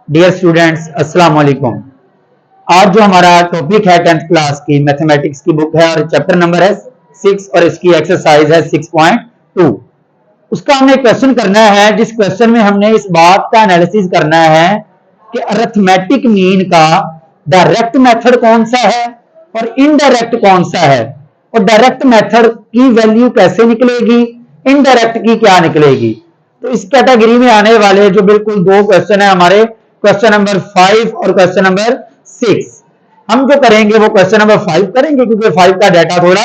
Dear students, अस्सलाम वालेकुम। आज जो हमारा टॉपिक है 10th क्लास की मैथमेटिक्स की बुक है और चैप्टर नंबर है 6 और इसकी एक्सरसाइज है 6.2। उसका हमें क्वेश्चन करना है, जिस क्वेश्चन में हमने इस बात का एनालिसिस करना है कि अरिथमेटिक मीन का डायरेक्ट मेथड कौन सा है और इनडायरेक्ट कौन सा है, और डायरेक्ट मेथड की वैल्यू कैसे निकलेगी, इनडायरेक्ट की क्या निकलेगी। तो इस कैटेगरी में आने वाले जो बिल्कुल दो क्वेश्चन है हमारे, क्वेश्चन नंबर 5 और क्वेश्चन नंबर 6। हम जो करेंगे वो क्वेश्चन नंबर 5 करेंगे क्योंकि 5 का डाटा थोड़ा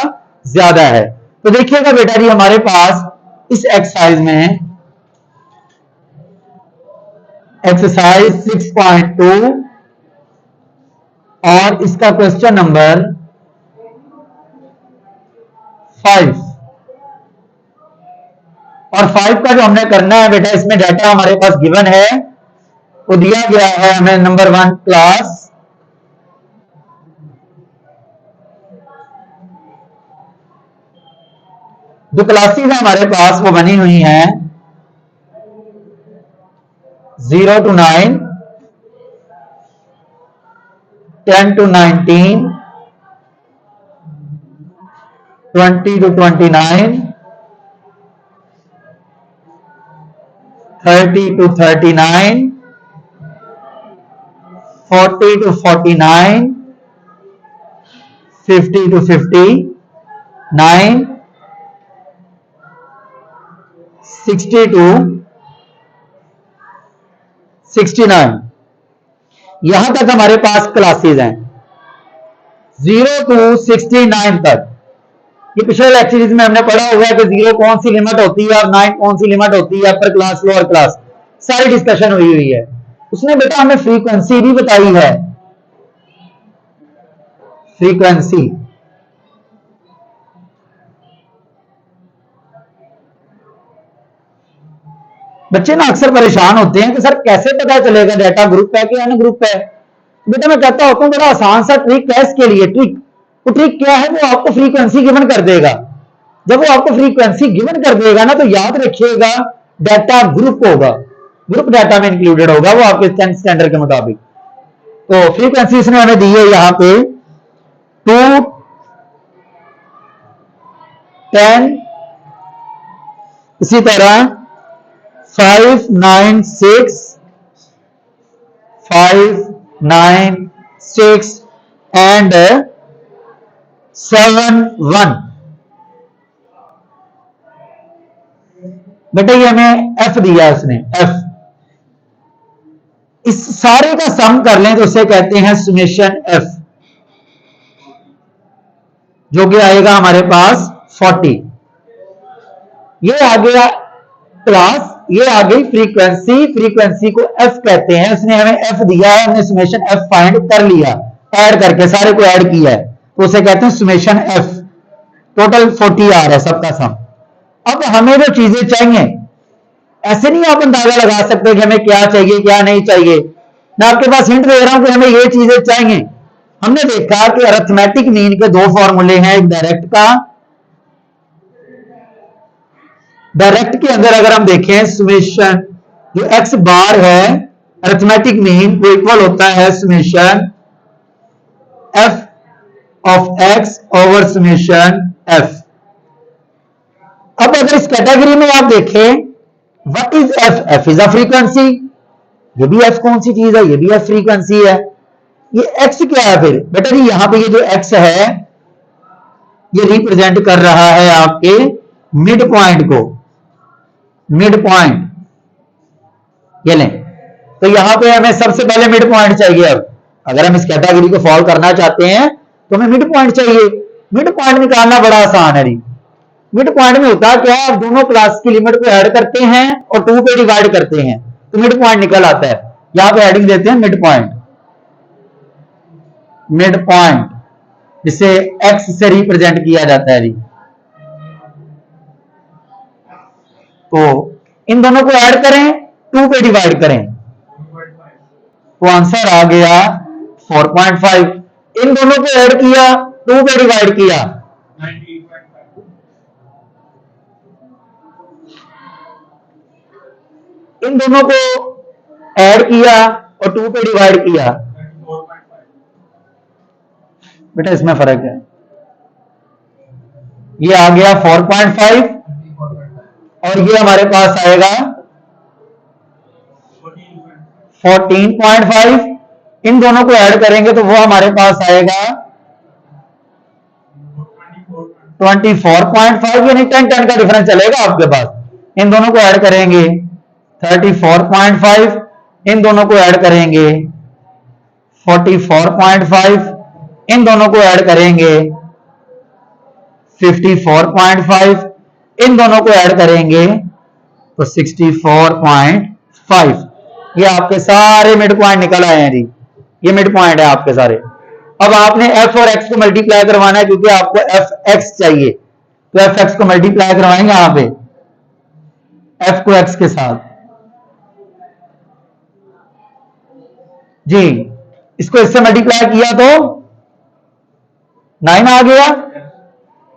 ज्यादा है। तो देखिएगा बेटा जी, हमारे पास इस एक्सरसाइज में एक्सरसाइज 6.2 और इसका क्वेश्चन नंबर 5 और 5 का जो हमने करना है बेटा, इसमें डाटा हमारे पास गिवन है, वो दिया गया है हमें नंबर 1 क्लास, जो क्लासेस हमारे पास वो बनी हुई हैं 0 to 9, 10 to 19, 20 to 29, 30 to 39, 40 to 49, 50 to 59, 60 to 69। यहां तक हमारे पास क्लासेस हैं 0 to 69 तक। ये पिछले लेक्चर में हमने पढ़ा हुआ है कि 0 कौन सी लिमिट होती है और 9 कौन सी लिमिट होती है, अपर क्लास लोअर क्लास, सारी डिस्कशन हुई है। उसने बेटा हमें फ्रीक्वेंसी भी बताई है, फ्रीक्वेंसी। बच्चे ना अक्सर परेशान होते हैं कि सर कैसे पता चलेगा डाटा ग्रुप है कि अन ग्रुप है। बेटा मैं कहता होता हूं बड़ा आसान सा ट्रिक है इसके लिए। ट्रिक, वो ट्रिक क्या है, वो आपको फ्रीक्वेंसी गिवन कर देगा। जब वो आपको फ्रीक्वेंसी गिवन कर देगा ना, तो याद रखिएगा डाटा ग्रुप होगा, ग्रुप डाटा में इंक्लूडेड होगा वो आपके 10th स्टैंडर्ड के मुताबिक। तो फ्रीक्वेंसी इसने हमें दी है यहां पे 2, 10, इसी तरह 5, 9, 6, 5, 9, 6 एंड 7, 1। बेटा ये हमें एफ दिया उसने, एफ। इस सारे का सम कर लें तो उसे कहते हैं सुमेशन एफ, जो कि आएगा हमारे पास 40। ये आ गया क्लास, ये आ गई फ्रीक्वेंसी। फ्रीक्वेंसी को एफ कहते हैं। उसने हमें एफ दिया है, हमने सुमेशन एफ फाइंड कर लिया, ऐड करके सारे को ऐड किया है, तो उसे कहते हैं सुमेशन एफ। टोटल 40 आ रहा है सबका सम। अब हमें जो चीजें चाहिए, ऐसे नहीं आप अंदाजा लगा सकते कि हमें क्या चाहिए क्या नहीं चाहिए। मैं आपके पास हिंट दे रहा हूं कि हमें ये चीजें चाहिए। हमने देखा कि अरिथमेटिक मीन के दो फॉर्मूले हैं, एक डायरेक्ट का, डायरेक्ट के अंदर अगर हम देखें सुमेशन जो एक्स बार है अरिथमेटिक मीन वो इक्वल होता है summation F of x over summation F. अब अगर इस कैटेगरी में आप देखें what is F, F is a frequency. ये भी एफ कौन सी चीज है, ये भी एफ फ्रीक्वेंसी है। ये एक्स क्या है फिर बेटा जी, यहां पे ये जो एक्स है ये रिप्रेजेंट कर रहा है आपके मिड पॉइंट को, मिड पॉइंट। ये लें, तो यहां पे हमें सबसे पहले मिड पॉइंट चाहिए। अब अगर हम इस कैटेगरी को फॉलो करना चाहते हैं तो हमें मिड पॉइंट चाहिए। मिड पॉइंट निकालना बड़ा आसान है जी। मिड पॉइंट में होता है क्या, आप दोनों क्लास की लिमिट को ऐड करते हैं और 2 पे डिवाइड करते हैं तो मिड पॉइंट निकल आता है। यहां पे हेडिंग देते हैं मिड पॉइंट, मिड पॉइंट जिसे एक्स से रिप्रेजेंट किया जाता है जी। तो इन दोनों को ऐड करें, 2 पे डिवाइड करें तो आंसर आ गया 4.5। इन दोनों को ऐड किया, 2 पे डिवाइड किया, 98.5। इन दोनों को ऐड किया, और 2 पे डिवाइड किया, बेटा इसमें फर्क है। ये आ गया 4.5 और ये हमारे पास आएगा 14.5। इन दोनों को ऐड करेंगे तो वो हमारे पास आएगा 24.5, यानी 10 का डिफरेंस चलेगा आपके पास। इन दोनों को ऐड करेंगे 34.5, इन दोनों को ऐड करेंगे 44.5, इन दोनों को ऐड करेंगे 54.5, इन दोनों को ऐड करेंगे तो 64.5। ये आपके सारे मिड पॉइंट निकल आए हैं जी, ये मिड पॉइंट है आपके सारे। अब आपने एफ और एक्स को मल्टीप्लाई करवाना है क्योंकि आपको एफ एक्स चाहिए, तो एफ एक्स को मल्टीप्लाई करवाएंगे यहां पे एफ को एक्स के साथ जी। इसको इससे मल्टीप्लाई किया तो 9 आ गया,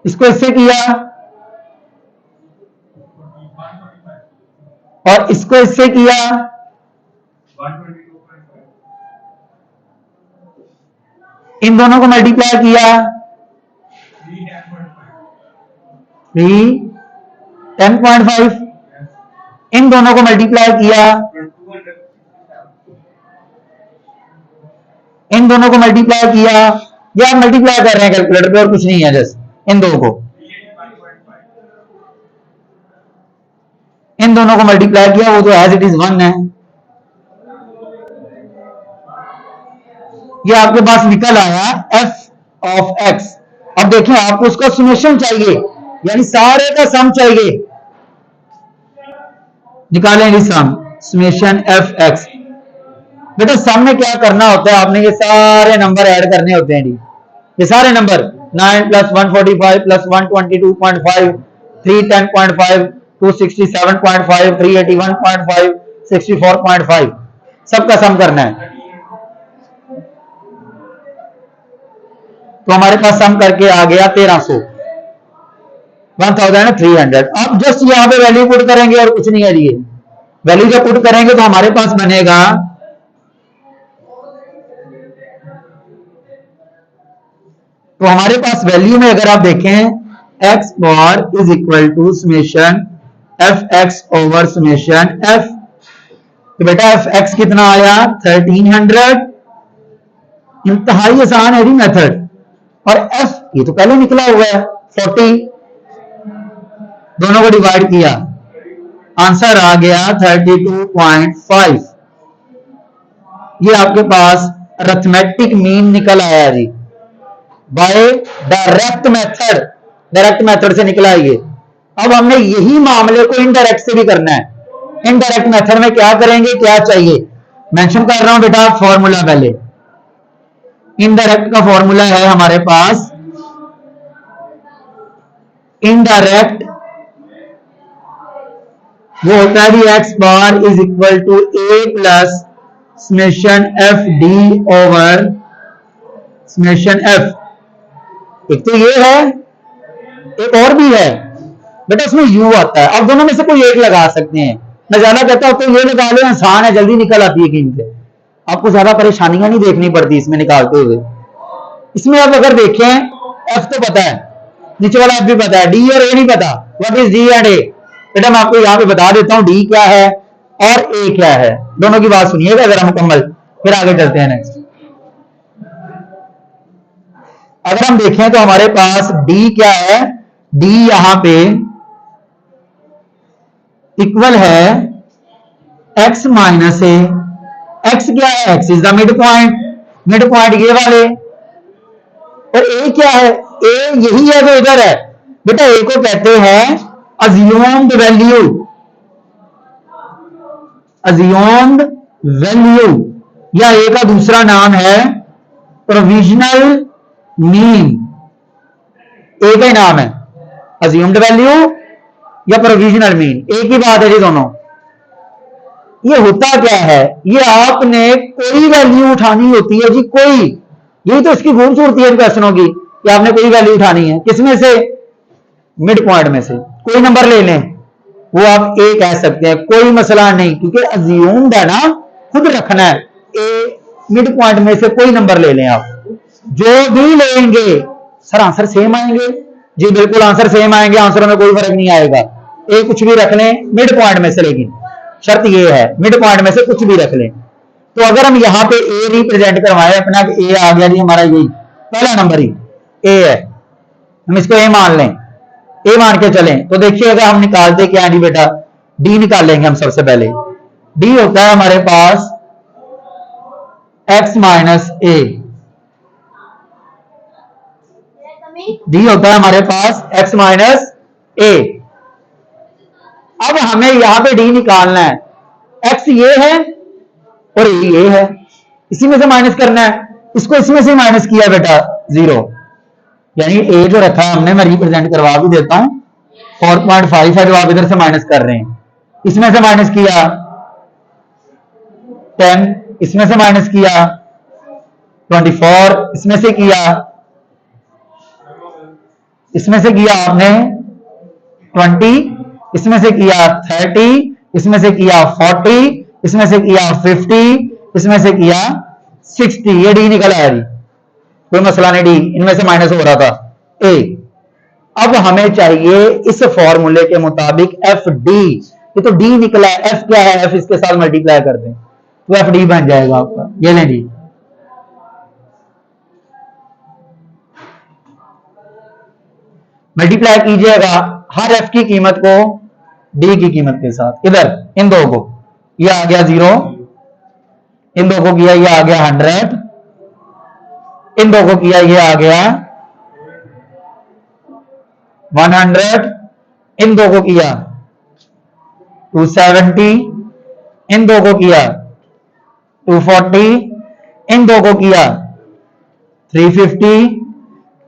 इसको इससे किया और इसको इससे किया, इन दोनों को मल्टीप्लाई किया 10.5, इन दोनों को मल्टीप्लाई किया, इन दोनों को मल्टीप्लाई किया, या आप मल्टीप्लाई कर रहे हैं कैलकुलेटर पे और कुछ नहीं है, जस्ट इन दोनों को मल्टीप्लाई किया, वो तो एज इट इज 1 है। ये आपके पास निकल आया एफ ऑफ एक्स। अब देखिए आपको उसका समेशन चाहिए, यानी सारे का सम चाहिए, निकालेंगे सम, समेशन एफ एक्स। बेटा सम में क्या करना होता है, आपने ये सारे नंबर ऐड करने होते हैं जी, ये सारे नंबर 9 + 145 + 122.5 310.5 267.5 381.5 64.5 सबका सम करना है। तो हमारे पास सम करके आ गया 1300 1300। अब जस्ट यहां पे वैल्यू पुट करेंगे और कुछ नहीं है ये वैल्यू जब पुट करेंगे तो हमारे पास बनेगा वैल्यू में अगर आप देखें x bar is equal to summation f x over summation f. तो बेटा एफ एक्स कितना आया 1300। इंतहाई आसान है जी मेथड। और एफ ये तो पहले निकला हुआ है 40, दोनों को डिवाइड किया, आंसर आ गया 32.5। ये आपके पास अरिथमेटिक मीन निकल आया जी बाय डायरेक्ट मेथड से निकला ये। अब हमने यही मामले को इनडायरेक्ट से भी करना है। इनडायरेक्ट मेथड में क्या करेंगे, क्या चाहिए, मेंशन कर रहा हूं बेटा फॉर्मूला। पहले इनडायरेक्ट का फॉर्मूला है हमारे पास, इनडायरेक्ट वो होता है x bar is equal to a plus summation F D over summation f. एक तो ये है, एक और भी है बेटा, उसमें यू आता है। अब दोनों में से कोई एक लगा सकते हैं। मैं ज्यादा कहता हूं तो ये लगा लो, आसान है, जल्दी निकल आती है कीमतें, आपको ज्यादा परेशानियां नहीं देखनी पड़ती इसमें निकालते हुए। इसमें अब अगर देखें एफ तो पता है, नीचे वाला एफ भी पता है, डी और ए नहीं पता। व्हाट इज डी एंड ए? बेटा मैं आपको यहां पे बता देता हूं डी क्या है और ए क्या है। दोनों की बात सुनिएगा जरा मुकम्मल, फिर आगे चलते हैं नेक्स्ट। अगर हम देखें तो हमारे पास डी क्या है, डी यहां पे इक्वल है एक्स माइनस ए। एक्स क्या है, x is the mid point ये वाले। और ए क्या है, ए यही है जो इधर है। बेटा ए को कहते हैं अज्यूम्ड वैल्यू, या ए का दूसरा नाम है प्रोविजनल मीन। ए का ही नाम है अज्यूम्ड वैल्यू या प्रोविजनल मीन, एक ही बात है जी दोनों। ये होता क्या है, ये आपने कोई वैल्यू उठानी होती है जी, कोई, यही तो इसकी खूबसूरती है क्वेश्चनों की कि आपने कोई वैल्यू उठानी है। किसमें से, मिड पॉइंट में से। कोई नंबर ले लें, वो आप ए कह सकते हैं, कोई मसला नहीं, क्योंकि अज्यूम्ड है ना, खुद रखना है। ए मिड पॉइंट में से कोई नंबर ले लें आप, जो भी लेंगे सर आंसर सेम आएंगे। जी बिल्कुल आंसर सेम आएंगे, आंसरों में कोई फर्क नहीं आएगा। ए कुछ भी रख लें मिड पॉइंट में से, लेकिन शर्त ये है मिड पॉइंट में से कुछ भी रख लें। तो अगर हम यहाँ पे ए रिप्रेजेंट करवाए अपना, ए आ गया जी हमारा, यही पहला नंबर ही ए है, हम इसको ए मान लें, ए मान के चलें। तो देखिएगा हम निकालते क्या है जी बेटा, डी निकालेंगे हम सबसे पहले। डी होता है हमारे पास x माइनस ए, डी होता है हमारे पास x माइनस ए। अब हमें यहां पे डी निकालना है, x ये है और ये है, इसी में से माइनस करना है। इसको इसमें से माइनस किया बेटा 0, यानी a जो रखा है हमने, मैं रिप्रेजेंट करवा भी देता हूं, 4.5 है जो आप इधर से माइनस कर रहे हैं। इसमें से माइनस किया 10, इसमें से माइनस किया 24, इसमें से किया, इसमें से किया आपने 20, इसमें से किया 30, इसमें से किया 40, इसमें से किया 50, इसमें से किया 60। ये डी निकल आया जी, कोई मसला नहीं, डी इनमें से माइनस हो रहा था ए। अब हमें चाहिए इस फॉर्मूले के मुताबिक एफ डी। ये तो डी निकला है, एफ क्या है, एफ इसके साथ मल्टीप्लाई कर दें तो एफ डी बन जाएगा आपका। ये लें डी, मल्टीप्लाई कीजिएगा हर एफ की कीमत को डी की कीमत के साथ, इधर इन दो को, ये आ गया 0, इन दो को किया ये आ गया 100, इन दो को किया ये आ गया 100, इन दो को किया 270, इन दो को किया 240, इन दो को किया 350,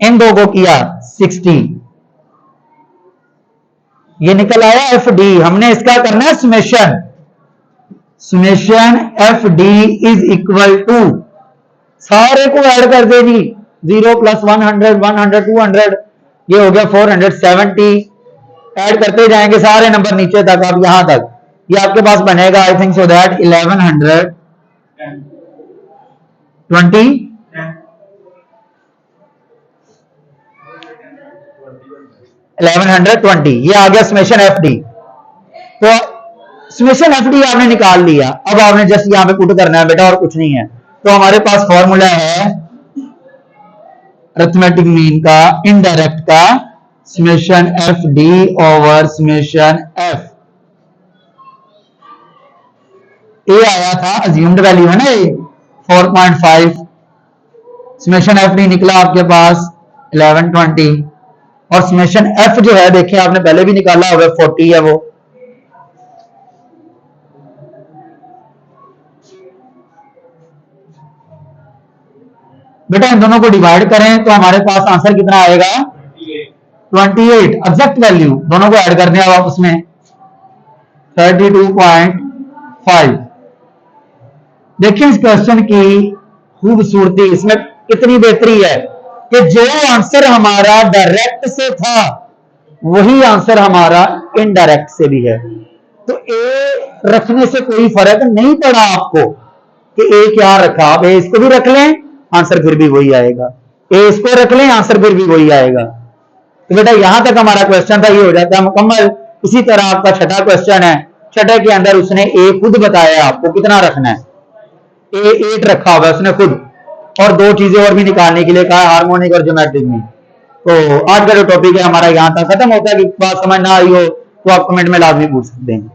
इन दो को किया 60। ये निकल आया एफ डी। हमने इसका करना है summation, summation F d is equal to, सारे को ऐड कर दे जी, 0 प्लस 100, 100, 200, ये हो गया 470। ऐड करते जाएंगे सारे नंबर नीचे तक, अब यहां तक ये आपके पास बनेगा आई थिंक सो दैट 1120, ये आ गया समेशन एफ डी। तो समेशन एफ डी आपने निकाल लिया, अब आपने जस्ट यहां पे पुट करना है बेटा, और कुछ नहीं है। तो हमारे पास फॉर्मूला है अरिथमेटिक मीन का, इनडायरेक्ट का, summation F D over summation F. A आया था अज्यूम्ड वैल्यू है ना, ये 4.5, समेशन एफ डी निकला आपके पास 1120, और समेशन एफ जो है देखिए आपने पहले भी निकाला होगा 40 है वो। बेटा इन दोनों को डिवाइड करें तो हमारे पास आंसर कितना आएगा 28, एग्जैक्ट वैल्यू दोनों को ऐड करने आप उसमें 32.5। देखिए इस क्वेश्चन की खूबसूरती, इसमें कितनी बेहतरी है कि जो आंसर हमारा डायरेक्ट से था वही आंसर हमारा इनडायरेक्ट से भी है। तो ए रखने से कोई फर्क नहीं पड़ा आपको कि ए क्या रखा, आप ए इसको भी रख लें आंसर फिर भी वही आएगा, ए इसको रख लें आंसर फिर भी वही आएगा। तो बेटा यहां तक हमारा क्वेश्चन था, ये हो जाता है मुकम्मल। इसी तरह आपका छठा क्वेश्चन है, छठे के अंदर उसने ए खुद बताया आपको कितना रखना है, ए 8 रखा हुआ उसने खुद, और दो चीजें और भी निकालने के लिए कहा, हार्मोनिक और ज्योमेट्रिक में। तो आज का जो टॉपिक है हमारा यहाँ तक खत्म होता है। कि बात समझ ना आई हो तो आप कमेंट में लाजमी पूछ सकते हैं।